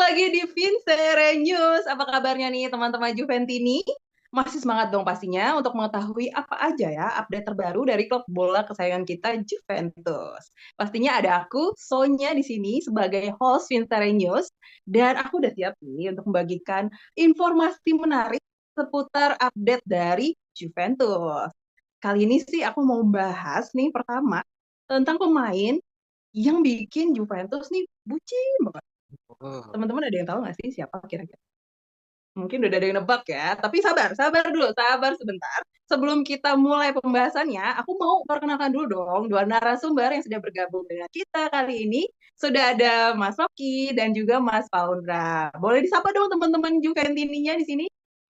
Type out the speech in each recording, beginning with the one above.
lagi di Vincere News. Apa kabarnya nih teman-teman Juventini? Masih semangat dong pastinya untuk mengetahui apa aja ya update terbaru dari klub bola kesayangan kita Juventus. Pastinya ada aku, Sonya di sini sebagai host Vincere News dan aku udah siap nih untuk membagikan informasi menarik seputar update dari Juventus. Kali ini sih aku mau bahas nih pertama tentang pemain yang bikin Juventus nih bucin banget. Oh, Teman-teman ada yang tahu nggak sih siapa kira-kira? Mungkin udah ada yang nebak ya, tapi sabar, sabar dulu, sabar sebentar. Sebelum kita mulai pembahasannya, aku mau perkenalkan dulu dong dua narasumber yang sudah bergabung dengan kita kali ini. Sudah ada Mas Rocky dan juga Mas Paundra. Boleh disapa dong teman-teman Juventininya di sini?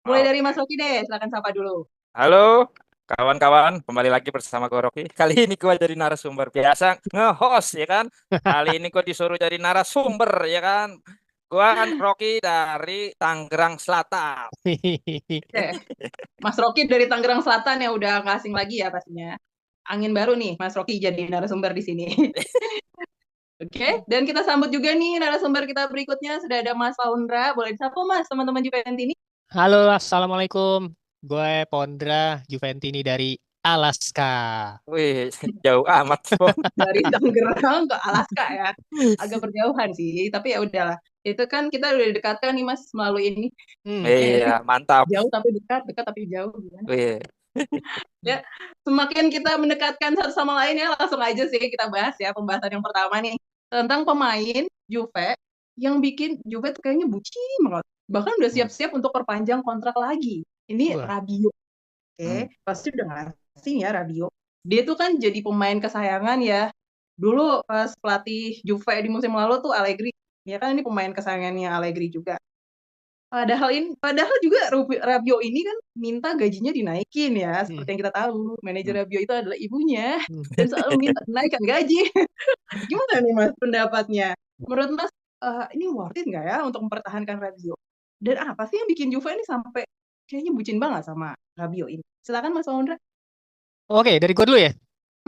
Mulai dari Mas oke. Rocky deh, silakan sapa dulu. Halo, kawan-kawan. Kembali lagi bersama gue Rocky. Kali ini gue jadi narasumber biasa nge-host ya kan. Kali ini gue disuruh jadi narasumber ya kan. Gue kan Rocky dari Tangerang Selatan. Oke, Mas Rocky dari Tangerang Selatan ya udah nggak asing lagi ya pastinya. Angin baru nih, Mas Rocky jadi narasumber di sini. Oke, dan kita sambut juga nih narasumber kita berikutnya. Sudah ada Mas Paundra. Boleh disapa Mas, teman-teman Juventini Halo, Assalamualaikum. Gue Pondra Juventini dari Alaska. Wih, jauh amat. dari Tangerang ke Alaska ya. Agak berjauhan sih, tapi ya udahlah. Itu kan kita udah didekatkan nih Mas melalui ini. Iya, mantap. Jauh tapi dekat, dekat tapi jauh. Gimana? Wih, Ya, semakin kita mendekatkan satu sama lain ya, langsung aja sih kita bahas ya pembahasan yang pertama nih. Tentang pemain Juve yang bikin Juve tuh kayaknya bucin banget. Bahkan udah siap-siap untuk perpanjang kontrak lagi. Ini Wah, Rabiot. hmm, Oke, pasti udah ngasih ya Rabiot. Dia tuh kan jadi pemain kesayangan ya. Dulu pas pelatih Juve di musim lalu tuh Allegri. Ya kan ini pemain kesayangannya Allegri juga. Padahal juga Rabiot ini kan minta gajinya dinaikin ya, hmm, seperti yang kita tahu. Manajer hmm. Rabiot itu adalah ibunya hmm. dan selalu minta naikkan gaji. Gimana nih Mas pendapatnya? Menurut Mas ini worth it nggak ya untuk mempertahankan Rabiot? Dan apa sih yang bikin Juve ini sampai kayaknya bucin banget sama Rabiot ini? Silakan Mas Maundra. Oke, dari gue dulu ya.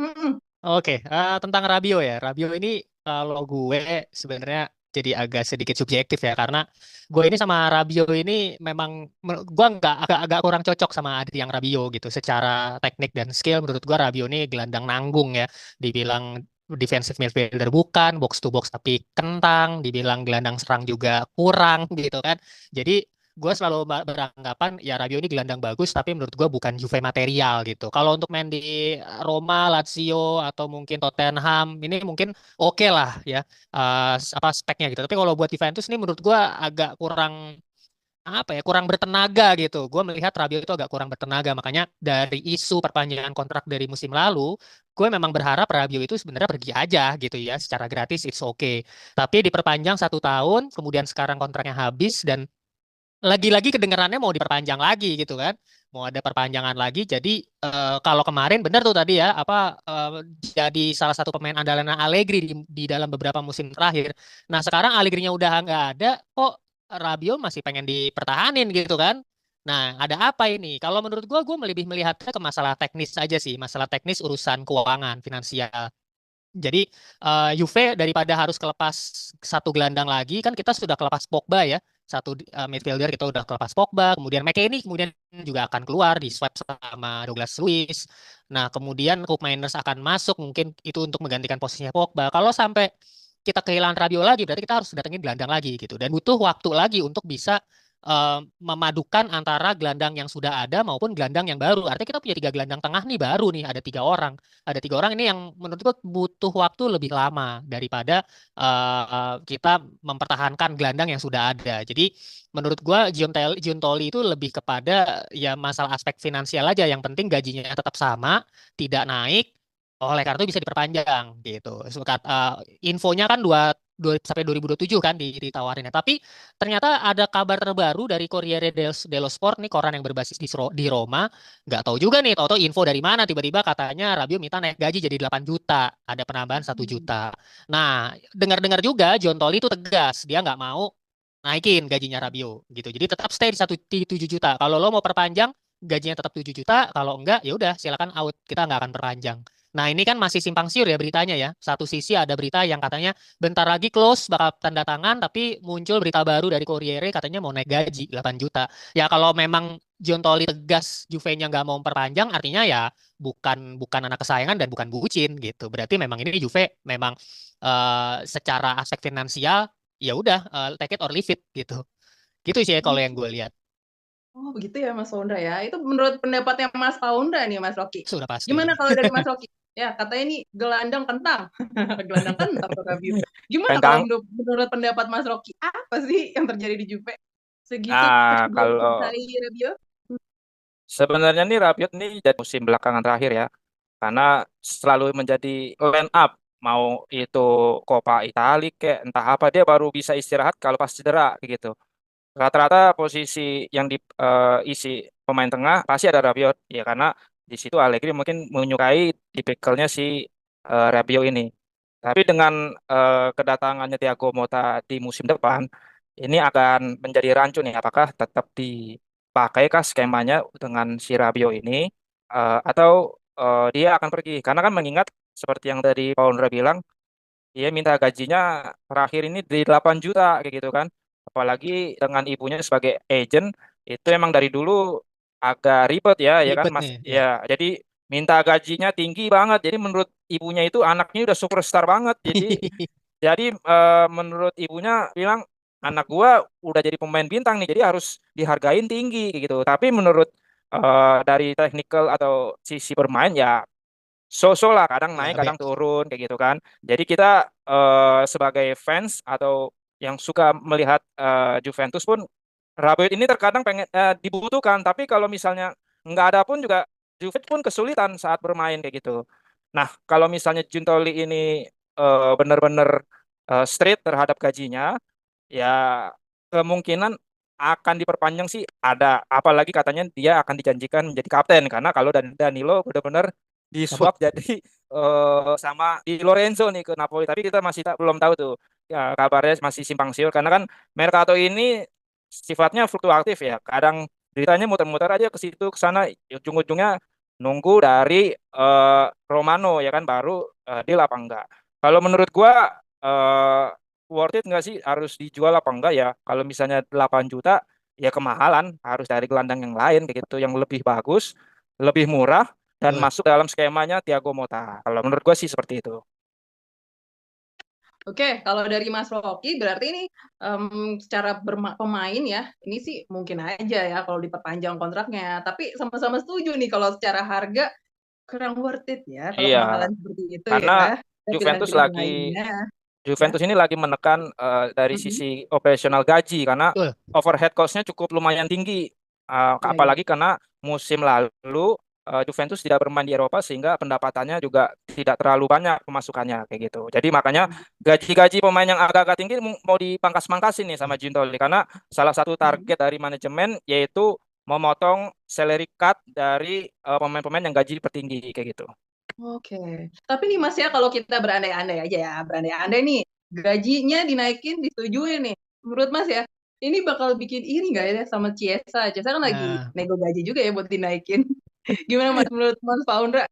Mm-mm. Oke, tentang Rabio ya. Rabio ini kalau gue sebenarnya jadi agak sedikit subjektif ya, karena gue ini sama Rabio ini memang gue nggak agak kurang cocok sama Adrian Rabio gitu. Secara teknik dan skill, menurut gue Rabio ini gelandang nanggung ya. Dibilang defensive midfielder bukan, box to box tapi kentang, dibilang gelandang serang juga kurang gitu kan. Jadi gue selalu beranggapan ya Rabiot ini gelandang bagus tapi menurut gue bukan Juve material gitu. Kalau untuk main di Roma, Lazio atau mungkin Tottenham ini mungkin oke lah ya, apa speknya gitu. Tapi kalau buat Juventus ini menurut gue agak kurang apa ya, kurang bertenaga gitu. Gue melihat Rabiot itu agak kurang bertenaga, makanya dari isu perpanjangan kontrak dari musim lalu gue memang berharap Rabiot itu sebenarnya pergi aja gitu ya, secara gratis it's okay. Tapi diperpanjang 1 tahun, kemudian sekarang kontraknya habis dan lagi-lagi kedengarannya mau diperpanjang lagi gitu kan, mau ada perpanjangan lagi. Jadi kalau kemarin benar tuh tadi ya apa, jadi salah satu pemain andalan Allegri di dalam beberapa musim terakhir. Nah sekarang Allegri-nya udah nggak ada, kok Rabiot masih pengen dipertahanin gitu kan. Nah ada apa ini? Kalau menurut gue lebih melihatnya ke masalah teknis aja sih, masalah teknis urusan keuangan finansial. Jadi Juve daripada harus kelepas satu gelandang lagi, kan kita sudah kelepas Pogba ya, satu midfielder kita udah kelepas Pogba, kemudian McKennie kemudian juga akan keluar di swap sama Douglas Luiz. Nah kemudian Koop Mainers akan masuk mungkin itu untuk menggantikan posisinya Pogba. Kalau sampai kita kehilangan Rabiot lagi, berarti kita harus datengin gelandang lagi gitu, dan butuh waktu lagi untuk bisa memadukan antara gelandang yang sudah ada maupun gelandang yang baru. Artinya kita punya 3 gelandang tengah nih baru nih, ada tiga orang ini yang menurut gue butuh waktu lebih lama daripada kita mempertahankan gelandang yang sudah ada. Jadi menurut gue Giuntoli itu lebih kepada ya masalah aspek finansial aja. Yang penting gajinya tetap sama, tidak naik. Oleh karena itu bisa diperpanjang gitu. Infonya kan 2 sampai 2027 kan ditawarinnya. Tapi ternyata ada kabar terbaru dari dello Sport nih, koran yang berbasis di Roma. Nggak tahu juga nih, tahu-tahu info dari mana tiba-tiba katanya Rabiot minta naik gaji jadi 8 juta, ada penambahan 1 juta. Nah, dengar-dengar juga John Toll itu tegas, dia nggak mau naikin gajinya Rabiot gitu. Jadi tetap stay di 7 juta. Kalau lo mau perpanjang gajinya tetap 7 juta, kalau enggak ya udah silakan out, kita nggak akan perpanjang Nah, ini kan masih simpang siur ya beritanya ya. Satu sisi ada berita yang katanya bentar lagi close bakal tanda tangan, tapi muncul berita baru dari Corriere katanya mau naik gaji 8 juta. Ya kalau memang Giuntoli tegas Juve-nya nggak mau memperpanjang, artinya ya bukan bukan anak kesayangan dan bukan bucin gitu. Berarti memang ini Juve memang secara aspek finansial ya udah take it or leave it gitu. Gitu sih ya kalau yang gue lihat. Oh, begitu ya Mas Faundra ya. Itu menurut pendapatnya Mas Faundra nih Mas Rocky. Sudah pasti. Gimana kalau dari Mas Rocky? Ya, katanya ini gelandang kentang. Gelandang kentang kata Rabiot. Gimana kalau Tentang menurut pendapat Mas Rocky? Apa sih yang terjadi di Juve? Segitu kecebur kalau mencintai Rabiot? sebenarnya nih Rabiot nih jadi musim belakangan terakhir ya, karena selalu menjadi line up, mau itu Coppa Italia kayak entah apa dia baru bisa istirahat kalau pas cedera kayak gitu. Rata-rata posisi yang diisi pemain tengah pasti ada Rabiot ya, karena di situ Allegri mungkin menyukai tipikalnya si Rabiot ini. Tapi dengan kedatangannya Thiago Motta di musim depan, ini akan menjadi rancu nih. Apakah tetap dipakai kah skemanya dengan si Rabiot ini, atau dia akan pergi? Karena kan mengingat seperti yang tadi Paundra bilang, dia minta gajinya terakhir ini di 8 juta kayak gitu kan. Apalagi dengan ibunya sebagai agent, itu emang dari dulu agak ribet ya, ya kan Ribet Mas. nih ya. Ya, jadi minta gajinya tinggi banget. Jadi menurut ibunya itu anaknya udah superstar banget. Jadi menurut ibunya bilang anak gua udah jadi pemain bintang nih, jadi harus dihargain tinggi kayak gitu. Tapi menurut dari technical atau sisi bermain ya so-so lah, kadang naik Ya, kadang turun kayak gitu kan. Jadi kita sebagai fans atau yang suka melihat Juventus pun, Rabiot ini terkadang pengen dibutuhkan, tapi kalau misalnya nggak ada pun juga Juve pun kesulitan saat bermain kayak gitu. Nah, kalau misalnya Giuntoli ini benar-benar strict terhadap gajinya, ya kemungkinan akan diperpanjang sih ada. Apalagi katanya dia akan dijanjikan menjadi kapten, karena kalau Danilo benar-benar cabut. disuap jadi sama di Lorenzo nih ke Napoli. Tapi kita masih belum tahu tuh ya, kabarnya masih simpang siur, karena kan Mercato ini sifatnya fluktuatif ya. Kadang beritanya muter-muter aja ke situ ke sana, ujung-ujungnya nunggu dari Romano ya kan, baru deal apa enggak. Kalau menurut gua eh, worth it nggak sih, harus dijual apa enggak ya? Kalau misalnya 8 juta ya kemahalan, harus dari gelandang yang lain kayak gitu yang lebih bagus, lebih murah dan Betul. masuk dalam skemanya Thiago Motta. Kalau menurut gue sih seperti itu. Oke, kalau dari Mas Rocky berarti ini secara pemain ya, ini sih mungkin aja ya kalau diperpanjang kontraknya. Tapi sama-sama setuju nih kalau secara harga kurang worth it ya, kalau Iya, kemahalan seperti itu karena ya. Dan Juventus pilihan-pilihan lagi lainnya ya. Juventus ini lagi menekan dari Mm-mm. sisi operasional gaji, karena Betul. overhead cost-nya cukup lumayan tinggi. Iya, iya. Apalagi karena musim lalu Juventus tidak bermain di Eropa, sehingga pendapatannya juga tidak terlalu banyak pemasukannya kayak gitu. Jadi makanya gaji-gaji pemain yang agak-agak tinggi mau dipangkas-pangkasin nih sama Giuntoli, karena salah satu Mm. target dari manajemen yaitu memotong salary cut dari pemain-pemain yang gaji tertinggi kayak gitu. Oke. Tapi nih Mas ya, kalau kita berandai-andai aja ya, berandai-andai nih, gajinya dinaikin, disetujui nih. Menurut Mas ya, ini bakal bikin iri nggak ya sama Chiesa? Chiesa kan lagi Nah, nego gaji juga ya buat dinaikin. Gimana Mas menurut Mas Faundra?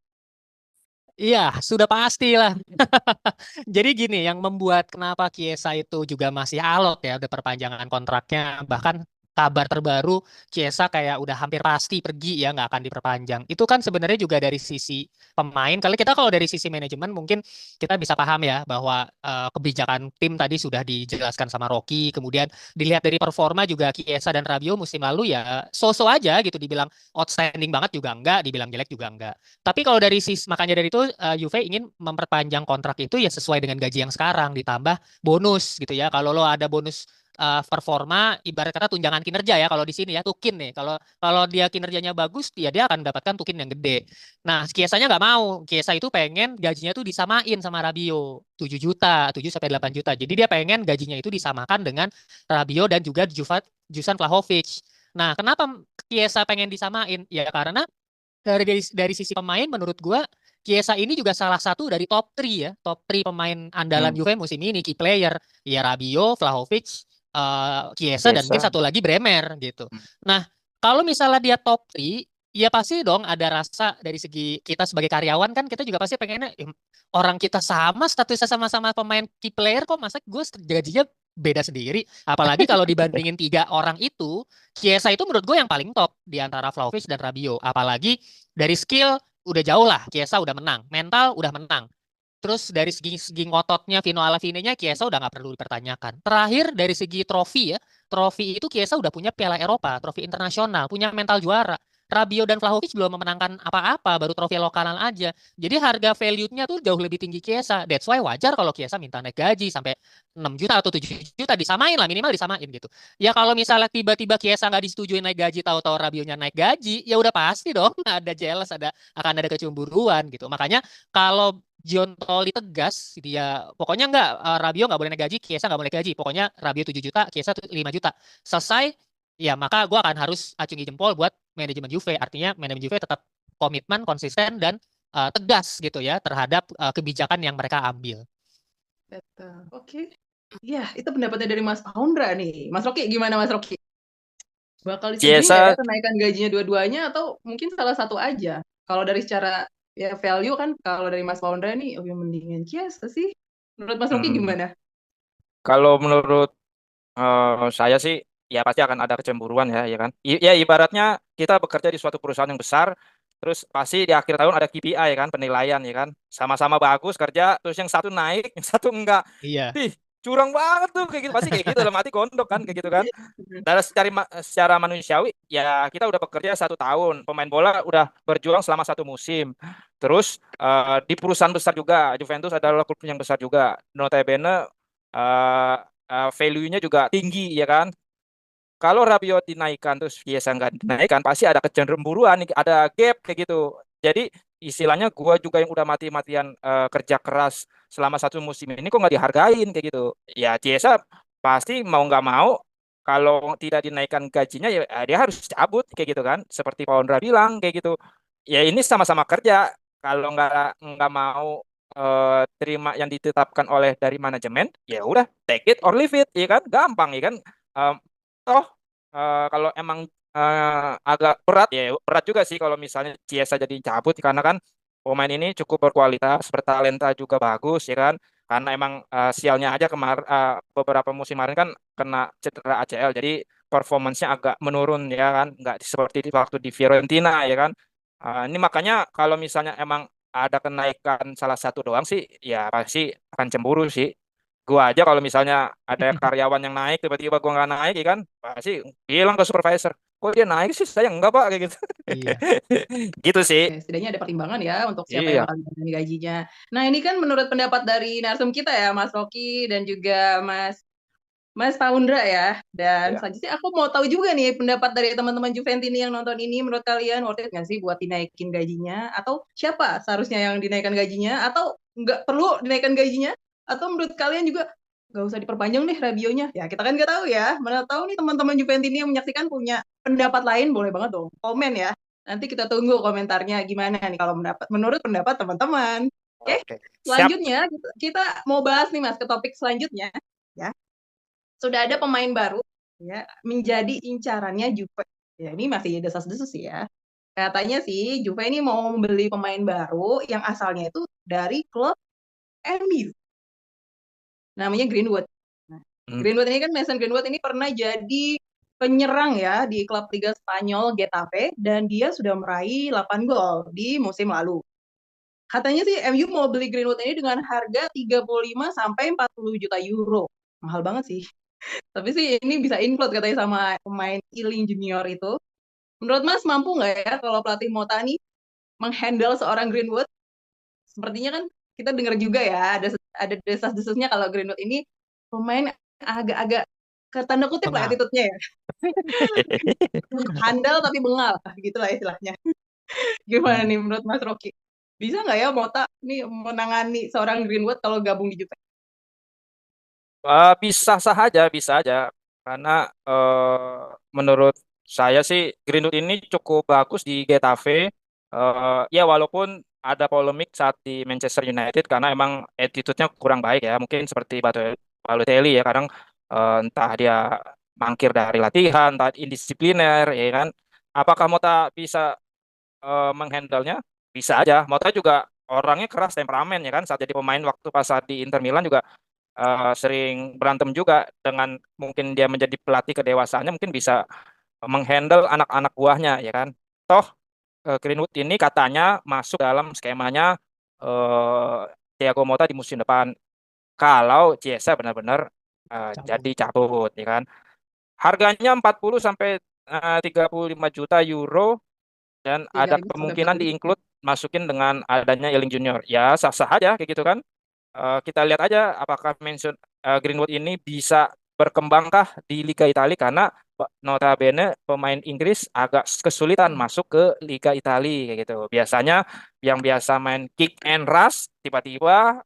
iya, sudah pasti lah. Jadi gini, yang membuat kenapa Chiesa itu juga masih alot ya, udah perpanjangan kontraknya. Bahkan kabar terbaru, Chiesa kayak udah hampir pasti pergi ya, nggak akan diperpanjang. Itu kan sebenarnya juga dari sisi pemain. Kalau dari sisi manajemen mungkin kita bisa paham ya bahwa kebijakan tim tadi sudah dijelaskan sama Rocky. Kemudian dilihat dari performa juga Chiesa dan Rabiot musim lalu ya so-so aja gitu. Dibilang outstanding banget juga enggak, dibilang jelek juga enggak. Tapi kalau dari sisi makanya dari itu Juve ingin memperpanjang kontrak itu ya sesuai dengan gaji yang sekarang ditambah bonus gitu ya. Kalau lo ada bonus performa ibarat kata tunjangan kinerja ya kalau di sini ya tukin nih. Kalau kalau dia kinerjanya bagus ya dia akan mendapatkan tukin yang gede. Nah, Chiesanya nggak mau. Chiesa itu pengen gajinya tuh disamain sama Rabiot 7 juta, 7 sampai 8 juta. Jadi dia pengen gajinya itu disamakan dengan Rabiot dan juga Dusan Vlahovic. Nah, kenapa Chiesa pengen disamain? Ya karena dari sisi pemain menurut gua Chiesa ini juga salah satu dari top 3 ya, top 3 pemain andalan Hmm. Juve musim ini, key player. Ya Rabiot, Vlahovic, Chiesa dan mungkin Biasa. satu lagi Bremer gitu. Hmm. Nah, kalau misalnya dia top 3 Ya pasti dong ada rasa dari segi kita sebagai karyawan kan kita juga pasti pengennya orang kita sama statusnya sama-sama pemain key player kok masa gue gajinya beda sendiri. Apalagi kalau dibandingin tiga orang itu, Chiesa itu menurut gue yang paling top di antara Vlahovic dan Rabiot. Apalagi dari skill udah jauh lah, Chiesa udah menang, mental udah menang. Terus dari segi ngototnya Vino Alavinenya Chiesa udah nggak perlu dipertanyakan. Terakhir dari segi trofi ya, trofi itu Chiesa udah punya Piala Eropa, trofi internasional, punya mental juara. Rabiot dan Vlahovic belum memenangkan apa-apa, baru trofi lokalan aja. Jadi harga value-nya tuh jauh lebih tinggi Chiesa. That's why wajar kalau Chiesa minta naik gaji sampai 6 juta atau 7 juta disamain lah, minimal disamain gitu. Ya kalau misalnya tiba-tiba Chiesa nggak disetujui naik gaji, tahu-tahu Rabiotnya naik gaji, ya udah pasti dong ada jealous, akan ada kecemburuan gitu. Makanya kalau Giuntoli tegas dia pokoknya nggak Rabiot nggak boleh naik gaji, Chiesa nggak boleh naik gaji. Pokoknya Rabiot 7 juta, Chiesa 5 juta. Selesai, ya maka gue akan harus acungi jempol buat manajemen Juve. Artinya manajemen Juve tetap komitmen, konsisten dan tegas gitu ya terhadap kebijakan yang mereka ambil. Betul. Oke. Iya, itu pendapatnya dari Mas Paundra nih. Mas Rocky gimana Mas Rocky? Bakal disetujui nggak ya Chiesa kenaikan gajinya dua-duanya atau mungkin salah satu aja? Kalau dari secara ya value kan kalau dari Mas Paundra nih, oh ya mendingan Chiesa sih. Menurut Mas Rocky hmm, gimana? kalau menurut saya sih ya pasti akan ada kecemburuan ya, ya kan. Ya ibaratnya kita bekerja di suatu perusahaan yang besar, terus pasti di akhir tahun ada KPI ya kan, penilaian ya kan. Sama-sama bagus kerja, terus yang satu naik, yang satu enggak. Iya. Ih, curang banget tuh kayak gitu. Pasti kayak gitu dalam hati gondok kan kayak gitu kan. Dan secara manusiawi ya kita udah bekerja 1 tahun, pemain bola udah berjuang selama 1 musim. Terus di perusahaan besar juga, Juventus adalah klub yang besar juga. Notabene eh, value-nya juga tinggi ya kan. Kalau Rabiot dinaikkan terus Chiesa nggak dinaikkan, pasti ada kecemburuan, ada gap kayak gitu. Jadi istilahnya gua juga yang udah mati-matian kerja keras selama 1 musim ini kok nggak dihargain kayak gitu. Ya Chiesa pasti mau nggak mau kalau tidak dinaikkan gajinya ya dia harus cabut kayak gitu kan. Seperti Paundra bilang kayak gitu. Ya ini sama-sama kerja. Kalau nggak mau terima yang ditetapkan oleh dari manajemen, ya udah take it or leave it, ya kan? Gampang ya kan? Em, Toh kalau emang agak berat ya berat juga sih kalau misalnya Chiesa jadi cabut karena kan pemain ini cukup berkualitas, bertalenta juga bagus ya kan. Karena emang sialnya aja beberapa musim kemarin kan kena cedera ACL jadi performance-nya agak menurun ya kan, nggak seperti di waktu di Fiorentina ya kan. Ini makanya kalau misalnya emang ada kenaikan salah satu doang sih ya pasti akan cemburu sih. Gua aja kalau misalnya ada karyawan yang naik tiba-tiba gua nggak naik ya kan pasti bilang ke supervisor kok dia naik sih saya enggak pak kayak gitu. Iya. Gitu sih. Oke, setidaknya ada pertimbangan ya untuk siapa yang Iya. bakal dinaikkan gajinya. Nah, ini kan menurut pendapat dari narsum kita ya, Mas Rocky dan juga Mas Paundra ya. Dan Iya. selanjutnya aku mau tahu juga nih pendapat dari teman-teman Juventini yang nonton ini, menurut kalian worth it nggak sih buat dinaikin gajinya? Atau siapa seharusnya yang dinaikkan gajinya? Atau nggak perlu dinaikkan gajinya? Atau menurut kalian juga nggak usah diperpanjang deh Rabionya? Ya kita kan nggak tahu ya. Mana tahu nih teman-teman Juventini yang menyaksikan punya pendapat lain, boleh banget dong komen ya. Nanti kita tunggu komentarnya gimana nih kalau menurut pendapat teman-teman. Oke, Oke. Siap. selanjutnya kita mau bahas nih Mas ke topik selanjutnya. Ya, sudah ada pemain baru ya menjadi incarannya Juve. Ya, ini masih desas-desus sih ya. Katanya sih Juve ini mau membeli pemain baru yang asalnya itu dari klub MU. Namanya Greenwood. Nah, Hmm. Greenwood ini kan Mason Greenwood ini pernah jadi penyerang ya di klub Liga Spanyol Getafe dan dia sudah meraih 8 gol di musim lalu. Katanya sih MU mau beli Greenwood ini dengan harga 35 sampai 40 juta euro. Mahal banget sih. Tapi sih ini bisa include katanya sama pemain Ealing Junior itu. Menurut Mas mampu nggak ya kalau pelatih Mota nih menghandle seorang Greenwood? Sepertinya kan kita dengar juga ya ada desas-desusnya kalau Greenwood ini pemain agak-agak ke tanda kutip lah Bengal. attitude-nya ya. Handal tapi bengal, gitulah istilahnya. Gimana Hmm. nih menurut Mas Rocky? Bisa nggak ya Mota nih menangani seorang Greenwood kalau gabung di Juve? Bisa sah aja, bisa aja. Karena menurut saya sih Greenwood ini cukup bagus di Getafe. Ya walaupun ada polemik saat di Manchester United karena emang attitude-nya kurang baik ya. Mungkin seperti Balotelli ya. Kadang entah dia mangkir dari latihan, entah indisipliner ya kan. Apakah Mota bisa menghandlenya bisa aja. Mota juga orangnya keras temperamen ya kan, saat jadi pemain waktu pas saat di Inter Milan juga sering berantem juga dengan mungkin dia menjadi pelatih kedewasaannya mungkin bisa menghandle anak-anak buahnya ya kan. Toh Greenwood ini katanya masuk dalam skemanya eh, Thiago Motta di musim depan kalau Chiesa benar-benar jadi Cabut. cabut ya kan. Harganya 40 sampai 35 juta euro dan Tiga ada ini sudah kemungkinan bagus ya. diinclude masukin dengan adanya Earling Junior. Ya sah-sah aja kayak gitu kan. Kita lihat aja apakah mention Greenwood ini bisa berkembangkah di Liga Italia karena notabene pemain Inggris agak kesulitan masuk ke Liga Italia kayak gitu. Biasanya yang biasa main kick and rush tiba-tiba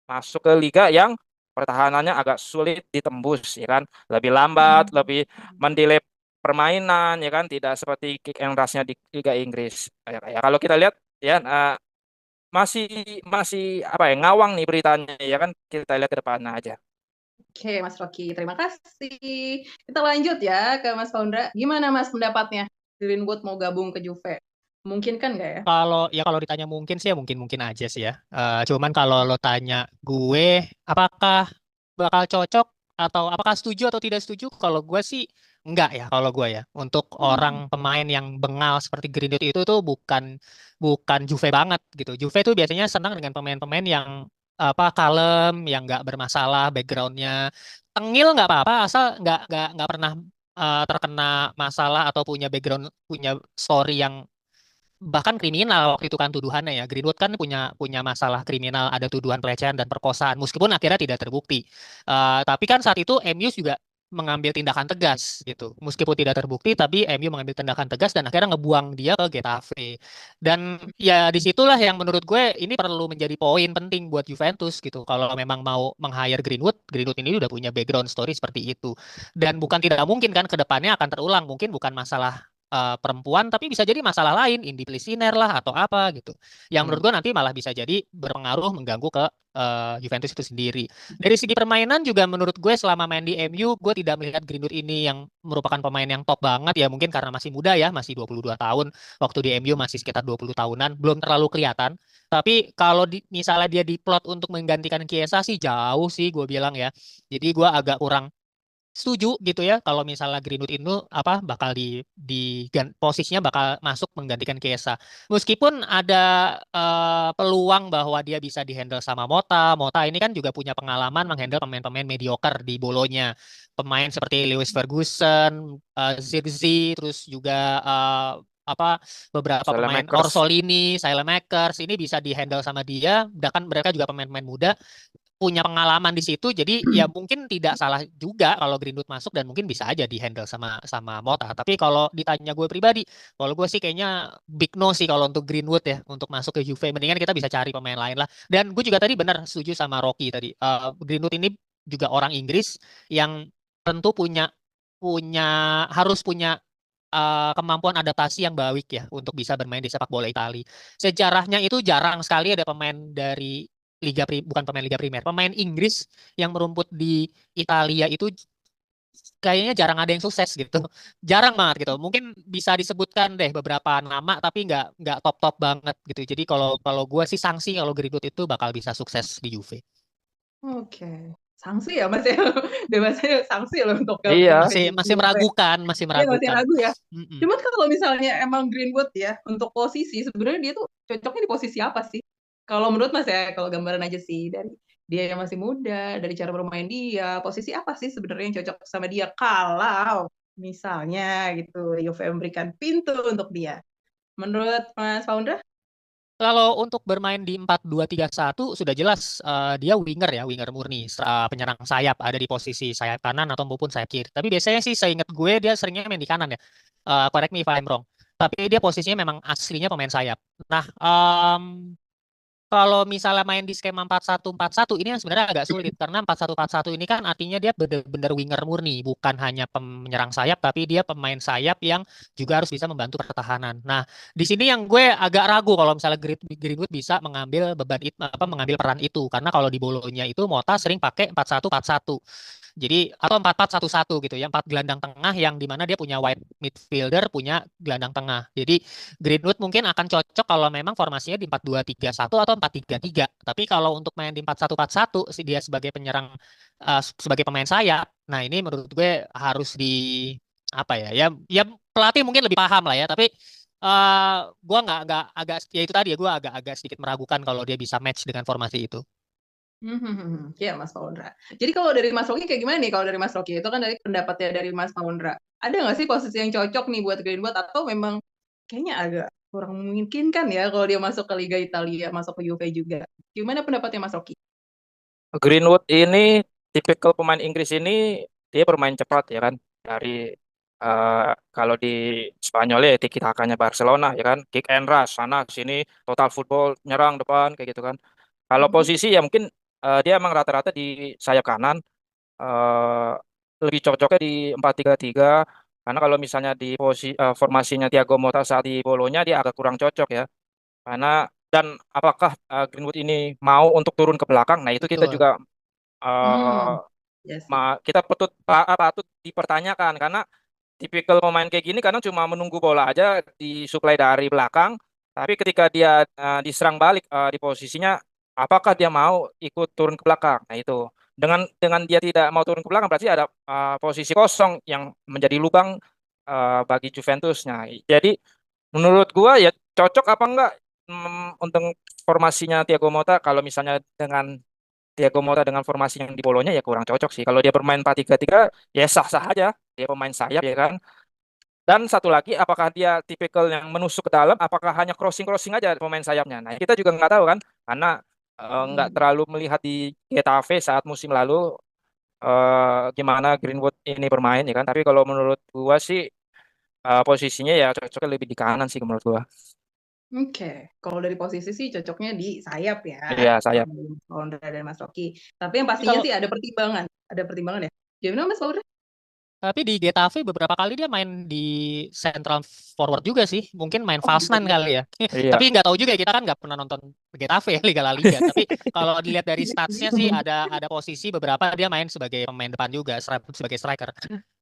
masuk ke liga yang pertahanannya agak sulit ditembus ya kan. Lebih lambat, lebih mendelay permainan ya kan, tidak seperti kick and rush-nya di Liga Inggris. Ya, kalau kita lihat ya masih masih apa ya ngawang nih beritanya ya kan, kita lihat ke depan aja. Oke, Mas Rocky, terima kasih. Kita lanjut ya ke Mas Faundra. Gimana Mas pendapatnya? Greenwood mau gabung ke Juve? Mungkin kan nggak ya? Kalau ditanya mungkin sih ya mungkin aja sih ya. Cuman kalau lo tanya gue apakah bakal cocok atau apakah setuju atau tidak setuju? Kalau gue sih enggak ya kalau gue ya. Untuk orang pemain yang bengal seperti Greenwood itu tuh bukan bukan Juve banget gitu. Juve tuh biasanya senang dengan pemain-pemain yang apa kalem, yang nggak bermasalah backgroundnya. Tengil nggak apa-apa asal nggak pernah terkena masalah atau punya background punya story yang bahkan kriminal waktu itu kan tuduhannya ya. Greenwood kan punya punya masalah kriminal, ada tuduhan pelecehan dan perkosaan meskipun akhirnya tidak terbukti. Tapi kan saat itu MU juga mengambil tindakan tegas gitu. Meskipun tidak terbukti tapi MU mengambil tindakan tegas dan akhirnya ngebuang dia ke Getafe. Dan ya disitulah yang menurut gue ini perlu menjadi poin penting buat Juventus gitu. Kalau memang mau meng-hire Greenwood, Greenwood ini udah punya background story seperti itu. Dan bukan tidak mungkin kan ke depannya akan terulang. Mungkin bukan masalah perempuan tapi bisa jadi masalah lain indisipliner lah atau apa gitu yang menurut Hmm. gue nanti malah bisa jadi berpengaruh mengganggu ke Juventus itu sendiri dari segi permainan juga menurut gue selama main di MU gue tidak melihat Greenwood ini yang merupakan pemain yang top banget ya mungkin karena masih muda ya masih 22 tahun waktu di MU masih sekitar 20 tahunan belum terlalu kelihatan tapi kalau misalnya dia diplot untuk menggantikan Chiesa sih jauh sih gue bilang ya jadi gue agak kurang setuju gitu ya kalau misalnya Greenwood itu apa bakal posisinya bakal masuk menggantikan Chiesa. Meskipun ada peluang bahwa dia bisa dihandle sama Mota. Mota ini kan juga punya pengalaman menghandle pemain-pemain mediocre di Bolonya. Pemain seperti Lewis Ferguson, Zirkzee, terus juga apa beberapa pemain Makers. Orsolini, Saelemaekers ini bisa dihandle sama dia. Bahkan mereka juga pemain-pemain muda punya pengalaman di situ jadi ya mungkin tidak salah juga kalau Greenwood masuk dan mungkin bisa aja dihandle sama sama Mota tapi kalau ditanya gue pribadi kalau gue sih kayaknya big no sih kalau untuk Greenwood ya untuk masuk ke Juve mendingan kita bisa cari pemain lain lah dan gue juga tadi benar setuju sama Rocky tadi. Greenwood ini juga orang Inggris yang tentu punya punya harus punya kemampuan adaptasi yang baik ya untuk bisa bermain di sepak bola Italia. Sejarahnya itu jarang sekali ada pemain dari bukan pemain Liga Primer, pemain Inggris yang merumput di Italia itu kayaknya jarang ada yang sukses gitu. Jarang banget gitu. Mungkin bisa disebutkan deh beberapa nama tapi nggak top-top banget gitu. Jadi kalau kalau gue sih sanksi kalau Greenwood itu bakal bisa sukses di Juve. Oke. Sanksi ya Mas ya. Bahasanya sanksi loh untuk Iya. gabung ke Masih Juve. meragukan, masih Iya masih meragukan. ragu ya. Mm-mm. Cuman kalau misalnya emang Greenwood ya untuk posisi sebenarnya dia tuh cocoknya di posisi apa sih? Kalau menurut Mas ya, kalau gambaran aja sih dari dia yang masih muda, dari cara bermain dia, posisi apa sih sebenarnya yang cocok sama dia kalau misalnya gitu Juve memberikan pintu untuk dia. Menurut Mas Founder? Kalau untuk bermain di 4-2-3-1 sudah jelas dia winger ya, winger murni, penyerang sayap ada di posisi sayap kanan atau maupun sayap kiri. Tapi biasanya sih seingat gue dia seringnya main di kanan ya. Correct me if I'm wrong. Tapi dia posisinya memang aslinya pemain sayap. Nah, kalau misalnya main di skema 4-1-4-1 ini yang sebenarnya agak sulit karena 4-1-4-1 ini kan artinya dia benar-benar winger murni, bukan hanya penyerang sayap tapi dia pemain sayap yang juga harus bisa membantu pertahanan. Nah, di sini yang gue agak ragu kalau misalnya Greenwood bisa mengambil beban itu mengambil peran itu karena kalau di Bolonya itu Mota sering pakai 4-1-4-1. Jadi atau 4-4-1-1 gitu ya, 4 gelandang tengah yang dimana dia punya wide midfielder, punya gelandang tengah. Jadi Greenwood mungkin akan cocok kalau memang formasinya di 4-2-3-1 atau 4-3-3. Tapi kalau untuk main di 4-1-4-1 dia sebagai penyerang sebagai pemain sayap, nah ini menurut gue harus di apa ya? Ya pelatih mungkin lebih paham lah ya, tapi gue nggak agak ya itu tadi ya gue agak sedikit meragukan kalau dia bisa match dengan formasi itu. Ya Mas Paundra. Jadi kalau dari Mas Rocky kayak gimana nih? Kalau dari Mas Rocky itu kan dari pendapatnya dari Mas Paundra. Ada nggak sih posisi yang cocok nih buat Greenwood atau memang kayaknya agak kurang memungkinkan ya kalau dia masuk ke Liga Italia, masuk ke Juve juga. Gimana pendapatnya Mas Rocky? Greenwood ini tipikal pemain Inggris ini dia bermain cepat ya kan dari kalau di Spanyol ya tiki-takanya Barcelona ya kan kick and rush sana sini total football nyerang depan kayak gitu kan. Kalau posisi ya mungkin dia emang rata-rata di sayap kanan eh, lebih cocoknya di 4-3-3 karena kalau misalnya di formasinya Thiago Motta saat di Bolonya dia agak kurang cocok ya. Karena dan apakah Greenwood ini mau untuk turun ke belakang? Nah, itu kita Betul. juga eh, Ya sih. kita patut dipertanyakan karena tipikal pemain kayak gini kadang cuma menunggu bola aja disuplai dari belakang, tapi ketika dia diserang balik di posisinya, apakah dia mau ikut turun ke belakang? Nah itu dengan dia tidak mau turun ke belakang berarti ada posisi kosong yang menjadi lubang bagi Juventus. Nah, jadi menurut gua ya cocok apa enggak untuk formasinya Thiago Motta kalau misalnya dengan Thiago Motta dengan formasi yang di Bolonya ya kurang cocok sih. Kalau dia bermain 4-3-3 ya sah-sah aja. Dia pemain sayap ya kan. Dan satu lagi, apakah dia tipikal yang menusuk ke dalam, apakah hanya crossing-crossing aja pemain sayapnya? Nah, kita juga nggak tahu kan, karena nggak terlalu melihat di Getafe saat musim lalu gimana Greenwood ini bermain ya kan. Tapi kalau menurut gua sih posisinya ya cocoknya lebih di kanan sih menurut gua. Oke, kalau dari posisi sih cocoknya di sayap ya, Iya, sayap. kalau Mas Paundra dan Mas Rocky. Tapi yang Tapi pastinya kalau sih ada pertimbangan ya. Gimana Mas Paundra? Tapi di Getafe beberapa kali dia main di central forward juga sih. Mungkin main Oh false gitu nine juga. kali ya. Iya. Tapi nggak tahu juga ya, kita kan nggak pernah nonton Getafe ya, Liga La Liga. Tapi kalau dilihat dari statsnya sih ada posisi beberapa dia main sebagai pemain depan juga, sebagai striker.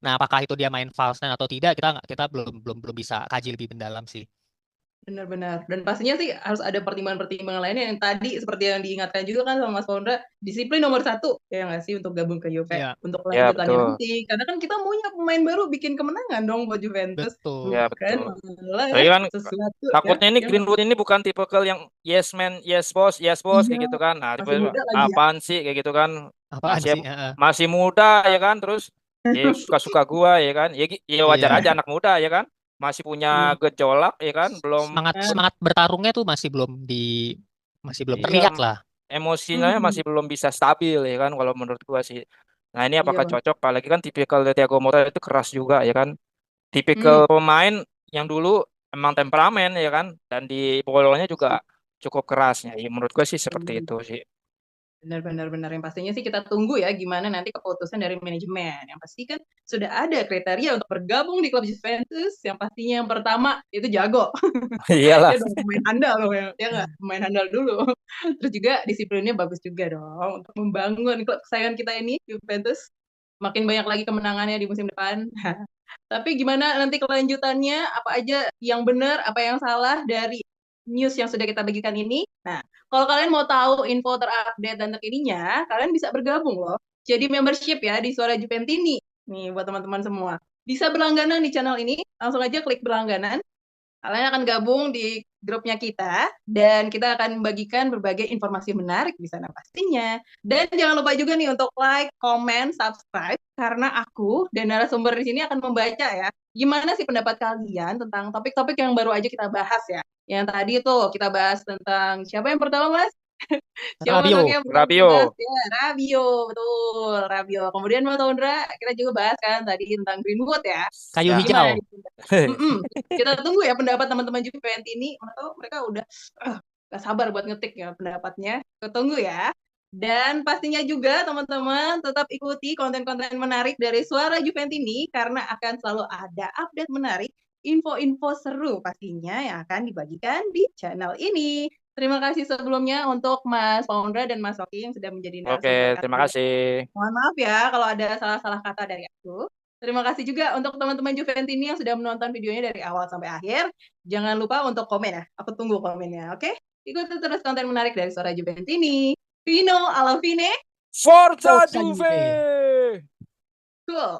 Nah, apakah itu dia main false nine atau tidak, kita belum bisa kaji lebih mendalam sih. Benar-benar. Dan pastinya sih harus ada pertimbangan-pertimbangan lainnya yang tadi seperti yang diingatkan juga kan sama Mas Pondra, disiplin nomor satu, ya nggak sih untuk gabung ke Juve, Iya, untuk Ya, lanjutannya betul. nanti. Karena kan kita maunya pemain baru bikin kemenangan dong buat Juventus, betul. Ya, bukan betul. Tapi malah kan sesuatu ya, takutnya ini yang Greenwood ini bukan tipikal yang yes boss iya, kayak gitu kan. Nah, tipe masih muda lagi ya. apaan sih kayak gitu kan. Apaan Masih sih? Heeh. masih muda ya kan, terus ya suka-suka gua ya kan. Ya, ya wajar Iya. aja anak muda ya kan. Masih punya Iya. gejolak ya kan, belum Semangat semangat bertarungnya tuh masih belum iya terlihat lah. emosinya Mhm. masih belum bisa stabil ya kan kalau menurut gua sih. Nah, ini Iya, apakah Bang. cocok apalagi kan tipikal Thiago Motta itu keras juga ya kan. Tipikal Hmm. pemain yang dulu emang temperamen ya kan dan di bolanya juga cukup kerasnya ya menurut gue sih seperti itu sih. Benar-benar benar. Yang pastinya sih kita tunggu ya gimana nanti keputusan dari manajemen. Yang pasti kan sudah ada kriteria untuk bergabung di klub Juventus. Yang pastinya yang pertama itu jago. Iyalah. Dia dong pemain handal loh ya nggak? Pemain handal dulu. Terus juga disiplinnya bagus juga dong untuk membangun klub kesayangan kita ini Juventus. Makin banyak lagi kemenangannya di musim depan. Tapi gimana nanti kelanjutannya? Apa aja yang benar, apa yang salah dari news yang sudah kita bagikan ini? Nah, kalau kalian mau tahu info terupdate dan terkininya, kalian bisa bergabung loh. Jadi membership ya di Suara Juventini. Nih buat teman-teman semua. Bisa berlangganan di channel ini, langsung aja klik berlangganan. Kalian akan gabung di grupnya kita dan kita akan membagikan berbagai informasi menarik di sana pastinya. Dan jangan lupa juga nih untuk like, comment, subscribe karena aku dan narasumber di sini akan membaca ya. Gimana sih pendapat kalian tentang topik-topik yang baru aja kita bahas ya. Yang tadi tuh kita bahas tentang siapa yang pertama Mas? Siapa Mas Oki Rabio. yang pertama kita bahas? Rabio. Ya, Rabio, betul, Rabio. Kemudian Mas Ondra, kita juga bahas kan tadi tentang Greenwood ya. Kayu Ya. Gimana hijau. nih? Mm-mm. Kita tunggu ya pendapat teman-teman Juventus ini. Atau mereka udah Gak sabar buat ngetik ya pendapatnya. Tunggu ya. Dan pastinya juga teman-teman tetap ikuti konten-konten menarik dari Suara Juventini karena akan selalu ada update menarik, info-info seru pastinya yang akan dibagikan di channel ini. Terima kasih sebelumnya untuk Mas Paundra dan Mas Oki yang sudah menjadi narasumber Oke, terima kami. kasih. Mohon maaf ya kalau ada salah-salah kata dari aku. Terima kasih juga untuk teman-teman Juventini yang sudah menonton videonya dari awal sampai akhir. Jangan lupa untuk komen ya. Aku tunggu komennya, oke? Ikuti terus konten menarik dari Suara Juventini. Fino alla fine. Forza Forza Juve! Juve. Cool.